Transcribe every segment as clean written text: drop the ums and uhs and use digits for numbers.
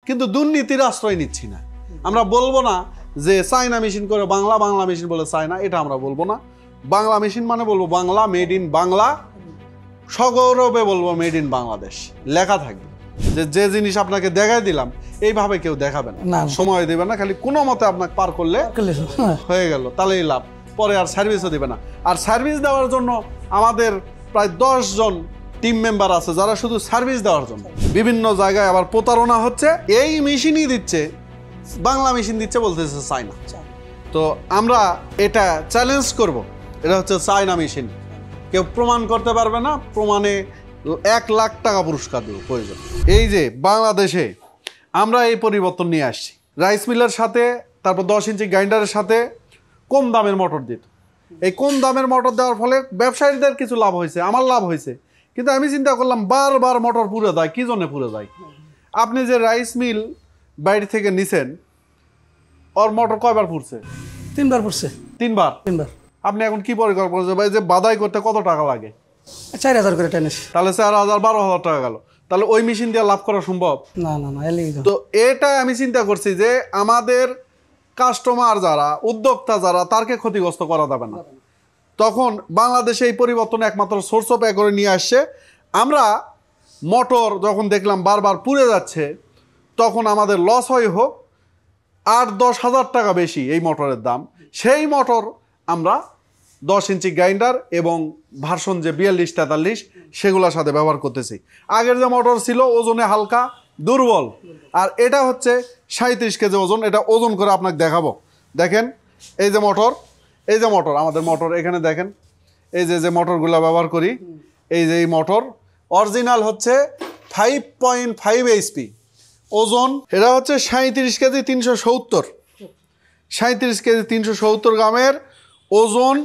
কিন্তু দুর্নীতির আশ্রয় নিচ্ছি না। আমরা বলবো না যে চায়না মেশিন করে বাংলা, বাংলা মেশিন বলে চায়না, এটা আমরা বলবো না। বাংলা মেশিন মানে বলবো বাংলা, মেড ইন বাংলা, সগৌরবে বলবো মেড ইন বাংলাদেশ লেখা থাকবে। যে জিনিস আপনাকে দেখাই দিলাম এইভাবে কেউ দেখাবে না, সময় দেবে না, খালি কোনো মতে আপনাকে পার করলে হয়ে গেল, তাহলেই লাভ। পরে আর সার্ভিসও দেবে না। আর সার্ভিস দেওয়ার জন্য আমাদের প্রায় 10 জন টিম মেম্বার আছে যারা শুধু সার্ভিস দেওয়ার জন্য। বিভিন্ন জায়গায় আবার প্রতারণা হচ্ছে, এই মেশিনই দিচ্ছে, বাংলা মেশিন দিচ্ছে বলতেছে চায়না। তো আমরা এটা চ্যালেঞ্জ করব, এটা হচ্ছে চায়না মেশিন, কেউ প্রমাণ করতে পারবে না, প্রমাণে 1 লাখ টাকা পুরস্কার দেব প্রয়োজন। এই যে বাংলাদেশে আমরা এই পরিবর্তন নিয়ে আসছি, রাইস মিলের সাথে, তারপর 10 ইঞ্চি গ্রাইন্ডারের সাথে কম দামের মোটর দিত। এই কম দামের মোটর দেওয়ার ফলে ব্যবসায়ীদের কিছু লাভ হয়েছে, আমার লাভ হয়েছে, কিন্তু আমি চিন্তা করলাম বারবার মোটর পুড়ে যায়, কী জন্য পুড়ে যায়? আপনি যে রাইস মিল বাইরে থেকে নিছেন, ওর মোটর কয়বার পুড়ছে? 3 বার পুড়ছে। 3 বার? 3 বার। আপনি এখন কি পরিকল্পনা ভাই, যে বাদাই করতে কত টাকা লাগে? 4000 করে টেনিস। তাহলে 4000 12,000 টাকা গেল। তাহলে ওই মেশিন দিয়ে লাভ করা সম্ভব না? না না, তো এটা আমি চিন্তা করছি যে আমাদের কাস্টমার যারা, উদ্যোক্তা যারা, তারকে ক্ষতিগ্রস্ত করা যাবে না। তখন বাংলাদেশে এই পরিবর্তন একমাত্র সোর্স অফ এগ্রো নিয়ে আসছে। আমরা মোটর যখন দেখলাম বারবার পুড়ে যাচ্ছে, তখন আমাদের লস হয় হোক 8-10 হাজার টাকা বেশি এই মোটরের দাম, সেই মোটর আমরা 10 ইঞ্চি গ্রাইন্ডার এবং ভার্সন যে 42-43 সেগুলোর সাথে ব্যবহার করতেছি। আগের যে মোটর ছিল ওজনে হালকা, দুর্বল, আর এটা হচ্ছে 37 কেজি ওজন। এটা ওজন করে আপনাকে দেখাবো। দেখেন এই যে মোটর, এই যে মোটর, আমাদের মোটর এখানে দেখেন, এই যে মোটরগুলো ব্যবহার করি, এই যে এই মোটর অরিজিনাল হচ্ছে 5.5 HP, ওজন এটা হচ্ছে 37 কেজি 370, 37 কেজি 370 গ্রামের ওজন।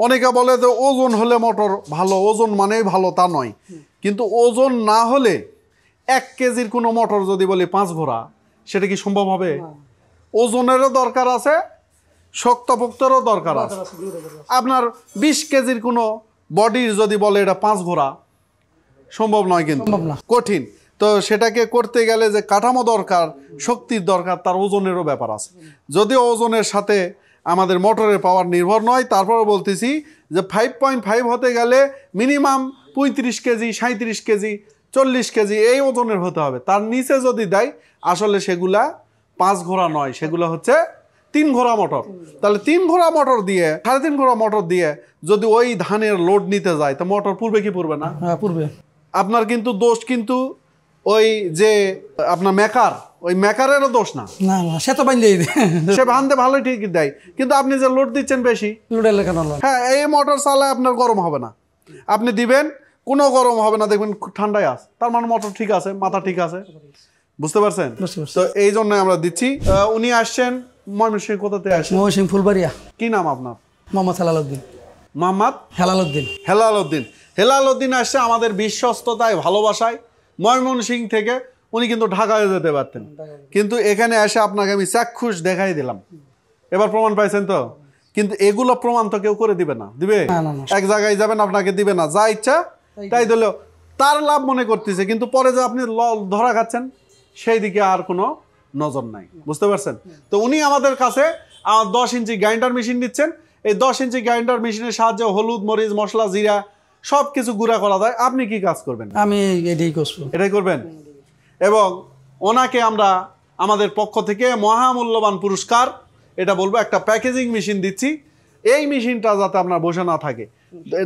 অনেকে বলে যে ওজন হলে মোটর ভালো, ওজন মানেই ভালো তা নয়, কিন্তু ওজন না হলে 1 কেজির কোনো মোটর যদি বলি 5 ঘোড়া, সেটা কি সম্ভব হবে? ওজনেরও দরকার আছে, শক্তপোক্তরও দরকার আছে। আপনার 20 কেজির কোনো বডির যদি বলে এটা 5 ঘোড়া, সম্ভব নয়, কিন্তু কঠিন। তো সেটাকে করতে গেলে যে কাঠামো দরকার, শক্তির দরকার, তার ওজনেরও ব্যাপার আছে। যদিও ওজনের সাথে আমাদের মোটরের পাওয়ার নির্ভর নয়, তারপরে বলতেছি যে 5.5 হতে গেলে মিনিমাম 35 কেজি, 37 কেজি, 40 কেজি এই ওজনের হতে হবে। তার নিচে যদি দেয়, আসলে সেগুলা 5 ঘোড়া নয়, সেগুলো হচ্ছে 3 ঘোড়া মোটর। তাহলে 3 ঘোড়া মোটর দিয়ে, 3.5 ঘোড়া মোটর দিয়ে যদি ওই ধানের লোড নিতে যায়, তো মোটর পূর্বে কি পূর্বে না? হ্যাঁ পূর্বে। আপনার কিন্তু দোষ কিন্তু ওই যে আপনার মেকার, ওই মেকারেরও দোষ না। না না, সে তো বান্ধে দেয়, সে বান্ধে ভালোই ঠিকই দেয়, কিন্তু আপনি যে লোড দিচ্ছেন বেশি, লোডের লেখা না। হ্যাঁ, এই মোটর চালায় আপনার গরম হবে না, আপনি দিবেন কোনো গরম হবে না, দেখবেন ঠান্ডায় আছে, তার মানে মোটর ঠিক আছে, মাথা ঠিক আছে। বুঝতে পারছেন? তো এই জন্য আমরা দিচ্ছি। উনি আসছেন ময়মনসিংহ, কোথাতে আসছেন? ময়মনসিংহ ফুলবাড়িয়া। কি নাম আপনার? মোহাম্মদ হেলাল উদ্দিন। মোহাম্মদ হেলাল উদ্দিন। হেলাল উদ্দিন। হেলাল উদ্দিন আসছে আমাদের বিশ্বস্ততায়, ভালোবাসায়। ময়মনসিংহ থেকে উনি কিন্তু ঢাকায় যেতে পারতেন, কিন্তু এখানে এসে আপনাকে আমি চাক্ষুষ দেখাই দিলাম। এবার প্রমাণ পাইছেন তো? কিন্তু এগুলো প্রমাণ তো কেউ করে দিবে না, দিবে? এক জায়গায় যাবেন, আপনাকে দিবে না, যা ইচ্ছা তাই দিল, তার লাভ মনে করতেছে, কিন্তু পরে যে আপনি ধরা খাচ্ছেন সেই দিকে আর কোনো নজর নাই। বুঝতে পারছেন? তো উনি আমাদের কাছে 10 ইঞ্চি গ্রাইন্ডার মেশিন দিচ্ছেন। এই 10 ইঞ্চি গ্রাইন্ডার মেশিনের সাহায্যে হলুদ, মরিচ, মশলা, জিরা সব কিছু গুঁড়া করা যায়। আপনি কি কাজ করবেন? আমি এটাই করব। এটাই করবেন। এবং ওনাকে আমরা আমাদের পক্ষ থেকে মহামূল্যবান পুরস্কার, এটা বলবো, একটা প্যাকেজিং মেশিন দিচ্ছি। এই মেশিনটা যাতে আপনার বসে না থাকে,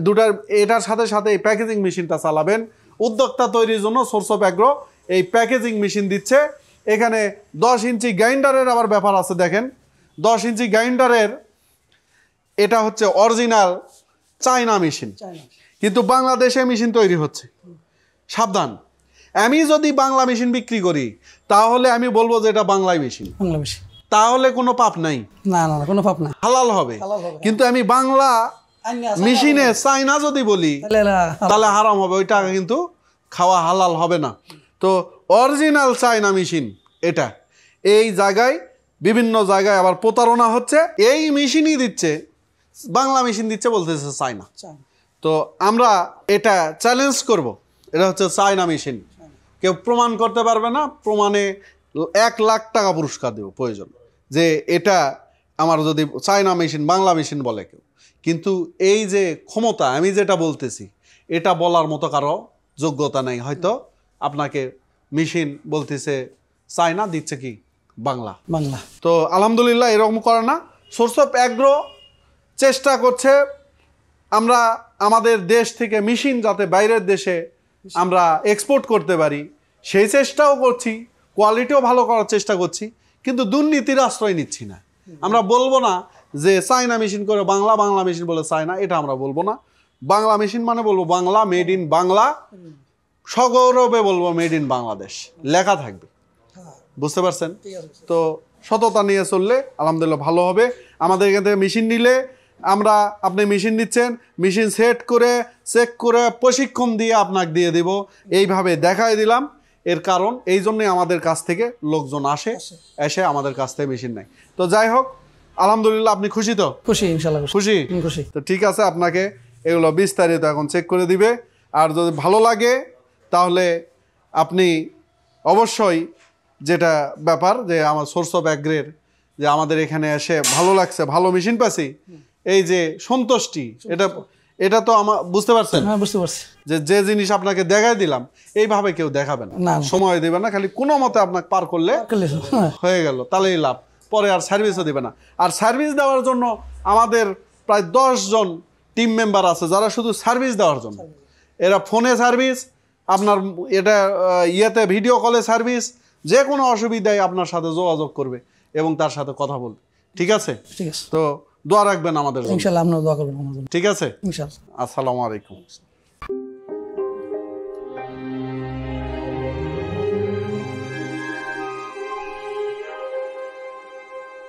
দুটার এটার সাথে সাথে এই প্যাকেজিং মেশিনটা চালাবেন। উদ্যোক্তা তৈরির জন্য সোর্স অফ এগ্রো এই প্যাকেজিং মেশিন দিচ্ছে। এখানে 10 ইঞ্চি গ্রাইন্ডারের আবার ব্যাপার আছে। দেখেন 10 ইঞ্চি গ্রাইন্ডারের এটা হচ্ছে অরিজিনাল চায়না মেশিন, কিন্তু বাংলাদেশে মেশিন তৈরি হচ্ছে। সাবধান, আমি যদি বাংলা মেশিন বিক্রি করি তাহলে আমি বলবো যে এটা বাংলায় মেশিন, বাংলা মেশিন, তাহলে কোনো পাপ নাই। না না, কোনো পাপ না, হালাল হবে। কিন্তু আমি বাংলা মেশিনে চায়না যদি বলি তাহলে হারাম হবে, ওই টাকা কিন্তু খাওয়া হালাল হবে না। তো অরিজিনাল চায়না মেশিন এটা। এই জায়গায় বিভিন্ন জায়গায় আবার প্রতারণা হচ্ছে, এই মেশিনই দিচ্ছে, বাংলা মেশিন দিচ্ছে বলতেছে চায়না। তো আমরা এটা চ্যালেঞ্জ করব, এটা হচ্ছে চায়না মেশিন, কেউ প্রমাণ করতে পারবে না, প্রমাণে 1 লাখ টাকা পুরস্কার দেব প্রয়োজন, যে এটা আমার যদি চায়না মেশিন বাংলা মেশিন বলে কেউ। কিন্তু এই যে ক্ষমতা আমি যেটা বলতেছি এটা বলার মতো কারো যোগ্যতা নেই। হয়তো আপনাকে মেশিন বলতেছে চায়না, দিচ্ছে কি বাংলা। বাংলা তো আলহামদুলিল্লাহ এরকম করে না। সোর্স অফ অ্যাগ্রো চেষ্টা করছে আমরা আমাদের দেশ থেকে মেশিন যাতে বাইরের দেশে আমরা এক্সপোর্ট করতে পারি সেই চেষ্টাও করছি, কোয়ালিটিও ভালো করার চেষ্টা করছি, কিন্তু দুর্নীতির আশ্রয় নিচ্ছি না। আমরা বলবো না যে চায়না মেশিন করে বাংলা, বাংলা মেশিন বলে চায়না, এটা আমরা বলবো না। বাংলা মেশিন মানে বলবো বাংলা, মেড ইন বাংলা, সগৌরবে বলবো মেড ইন বাংলাদেশ লেখা থাকবে। বুঝতে পারছেন? তো সততা নিয়ে চললে আলহামদুলিল্লাহ ভালো হবে। আমাদের এখান থেকে মেশিন নিলে আমরা, আপনি মেশিন নিচ্ছেন, মেশিন সেট করে চেক করে প্রশিক্ষণ দিয়ে আপনাকে দিয়ে দিব, এইভাবে দেখাই দিলাম। এর কারণ এই জন্যই আমাদের কাছ থেকে লোকজন এসে আমাদের কাছ থেকে মেশিন নেয়। তো যাই হোক, আলহামদুলিল্লাহ আপনি খুশি তো? খুশি, ইনশাল্লাহ খুশি। খুশি। তো ঠিক আছে, আপনাকে এগুলো বিস্তারিত এখন চেক করে দিবে। আর যদি ভালো লাগে তাহলে আপনি অবশ্যই, যেটা ব্যাপার যে আমার সোর্স অফ অ্যাগ্রের যে আমাদের এখানে এসে ভালো লাগছে, ভালো মেশিন পাচ্ছি, এই যে সন্তুষ্টি, এটা তো আমার, বুঝতে পারছেন? হ্যাঁ, বুঝতে পারছি। যে জিনিস আপনাকে দেখাই দিলাম এইভাবে কেউ দেখাবে না, না। সময় দেবে না, খালি কোনো মতে আপনাকে পার করলে হ্যাঁ, হয়ে গেল, তাহলেই লাভ। পরে আর সার্ভিসও দেবে না। আর সার্ভিস দেওয়ার জন্য আমাদের প্রায় 10 জন টিম মেম্বার আছে যারা শুধু সার্ভিস দেওয়ার জন্য। এরা ফোনে সার্ভিস, আপনার এটা ইয়েতে ভিডিও কলে সার্ভিস, যে কোনো অসুবিধায় আপনার সাথে যোগাযোগ করবে এবং তার সাথে কথা বলবে। ঠিক আছে? ঠিক আছে। তো দোয়া রাখবেন আমাদের জন্য। ইনশাল্লাহ আপনারা দোয়া করবেন আমাদের জন্য। ঠিক আছে? ইনশাল্লাহ। আসসালামু আলাইকুম।